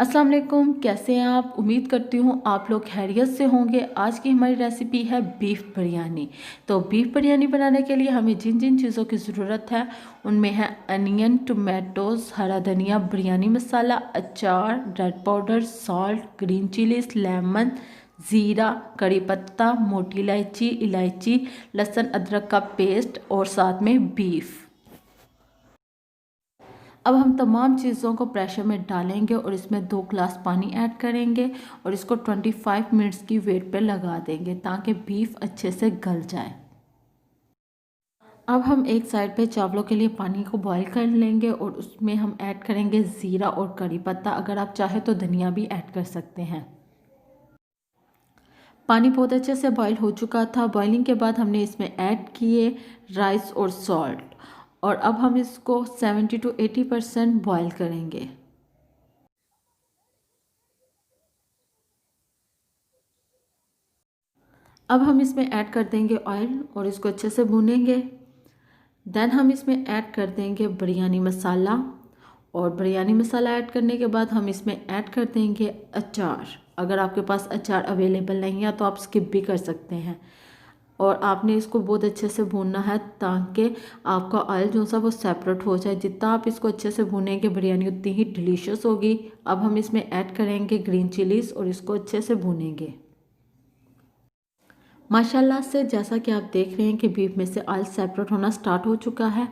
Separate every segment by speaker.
Speaker 1: अस्सलाम वालेकुम, कैसे हैं आप। उम्मीद करती हूँ आप लोग खैरियत से होंगे। आज की हमारी रेसिपी है बीफ बिरयानी। तो बीफ बिरयानी बनाने के लिए हमें जिन जिन चीज़ों की ज़रूरत है उनमें है अनियन, टमाटोज़, हरा धनिया, बिरयानी मसाला, अचार, red powder, salt, green chillies, lemon, ज़ीरा, कड़ी पत्ता, मोटी इलायची, इलायची, लहसुन अदरक का पेस्ट और साथ में बीफ। अब हम तमाम चीज़ों को प्रेशर में डालेंगे और इसमें 2 ग्लास पानी ऐड करेंगे और इसको 25 मिनट्स की वेट पे लगा देंगे ताकि बीफ अच्छे से गल जाए। अब हम एक साइड पे चावलों के लिए पानी को बॉईल कर लेंगे और उसमें हम ऐड करेंगे ज़ीरा और कड़ी पत्ता। अगर आप चाहें तो धनिया भी ऐड कर सकते हैं। पानी बहुत अच्छे से बॉईल हो चुका था। बॉइलिंग के बाद हमने इसमें ऐड किए राइस और सॉल्ट और अब हम इसको 70 to 80% बॉईल करेंगे। अब हम इसमें ऐड कर देंगे ऑयल और इसको अच्छे से भूनेंगे। देन हम इसमें ऐड कर देंगे बिरयानी मसाला और बिरयानी मसाला ऐड करने के बाद हम इसमें ऐड कर देंगे अचार। अगर आपके पास अचार अवेलेबल नहीं है तो आप स्किप भी कर सकते हैं। और आपने इसको बहुत अच्छे से भूनना है ताकि आपका ऑयल जो सा वो सेपरेट हो जाए। जितना आप इसको अच्छे से भूनेंगे बिरयानी उतनी ही डिलीशियस होगी। अब हम इसमें ऐड करेंगे ग्रीन चिलीज़ और इसको अच्छे से भूनेंगे। माशाल्लाह से जैसा कि आप देख रहे हैं कि बीफ में से ऑयल सेपरेट होना स्टार्ट हो चुका है।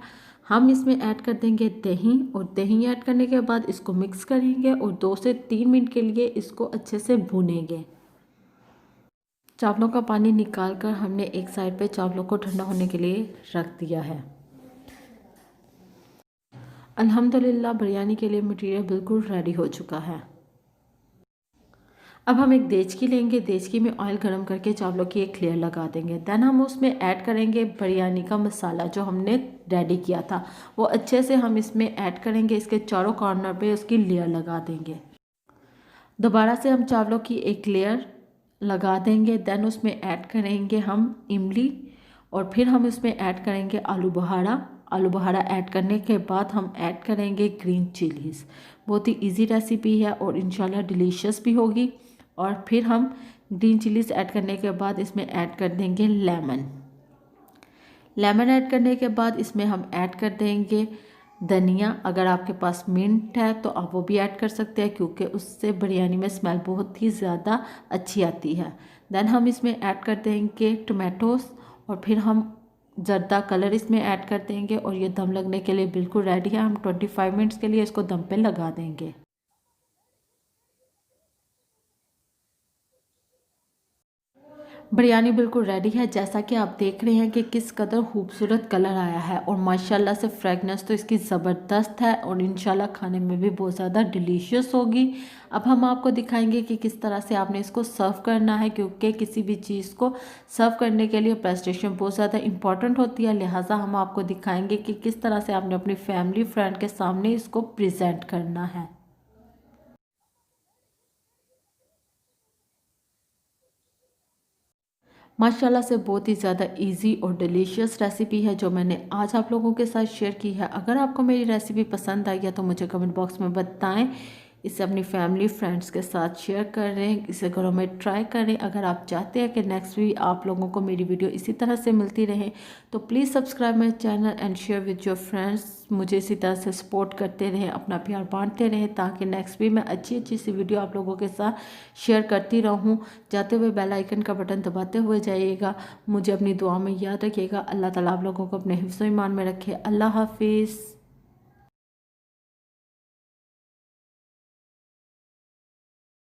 Speaker 1: हम इसमें ऐड कर देंगे दही और दही ऐड करने के बाद इसको मिक्स करेंगे और 2 से 3 मिनट के लिए इसको अच्छे से भूनेंगे। चावलों का पानी निकाल कर हमने एक साइड पे चावलों को ठंडा होने के लिए रख दिया है। अल्हम्दुलिल्लाह बिरयानी के लिए मटेरियल बिल्कुल रेडी हो चुका है। अब हम एक देचकी लेंगे। देचकी में ऑयल गरम करके चावलों की एक लेयर लगा देंगे। देन हम उसमें ऐड करेंगे बिरयानी का मसाला जो हमने रेडी किया था, वो अच्छे से हम इसमें ऐड करेंगे। इसके चारों कॉर्नर पे उसकी लेयर लगा देंगे। दोबारा से हम चावलों की एक लेयर लगा देंगे। देन उसमें ऐड करेंगे हम इमली और फिर हम इसमें ऐड करेंगे आलू बहारा। आलू बहारा ऐड करने के बाद हम ऐड करेंगे ग्रीन चिलीज़। बहुत ही इजी रेसिपी है और इंशाल्लाह डिलीशियस भी होगी। और फिर हम ग्रीन चिलीज़ ऐड करने के बाद इसमें ऐड कर देंगे लेमन। लेमन ऐड करने के बाद इसमें हम ऐड कर देंगे धनिया। अगर आपके पास मिंट है तो आप वो भी ऐड कर सकते हैं क्योंकि उससे बिरयानी में स्मेल बहुत ही ज़्यादा अच्छी आती है। देन हम इसमें ऐड कर देंगे टमाटोज़ और फिर हम जर्दा कलर इसमें ऐड कर देंगे और ये दम लगने के लिए बिल्कुल रेडी है। हम 25 मिनट्स के लिए इसको दम पे लगा देंगे। बिरयानी बिल्कुल रेडी है। जैसा कि आप देख रहे हैं कि किस कदर खूबसूरत कलर आया है और माशाल्लाह से फ्रेगनेंस तो इसकी ज़बरदस्त है और इंशाल्लाह खाने में भी बहुत ज़्यादा डिलीशियस होगी। अब हम आपको दिखाएंगे कि किस तरह से आपने इसको सर्व करना है क्योंकि किसी भी चीज़ को सर्व करने के लिए प्रेजेंटेशन बहुत ज़्यादा इंपॉर्टेंट होती है। लिहाजा हम आपको दिखाएंगे कि किस तरह से आपने अपनी फैमिली फ्रेंड के सामने इसको प्रेजेंट करना है। माशाल्लाह से बहुत ही ज़्यादा इजी और डिलीशियस रेसिपी है जो मैंने आज आप लोगों के साथ शेयर की है। अगर आपको मेरी रेसिपी पसंद आई है तो मुझे कमेंट बॉक्स में बताएं। इसे अपनी फैमिली फ्रेंड्स के साथ शेयर करें, इसे घरों में ट्राई करें। अगर आप चाहते हैं कि नेक्स्ट भी आप लोगों को मेरी वीडियो इसी तरह से मिलती रहे तो please subscribe my channel and share with your friends. मुझे इसी तरह से सपोर्ट करते रहें, अपना प्यार बांटते रहें ताकि नेक्स्ट भी मैं अच्छी अच्छी सी वीडियो आप लोगों के साथ शेयर करती रहूँ। जाते हुए बेल आइकन का बटन दबाते हुए जाइएगा। मुझे अपनी दुआ में याद रखिएगा। अल्लाह ताला आप लोगों को अपने हिफ्ज़-ओ-ईमान में रखे। अल्लाह हाफिज़।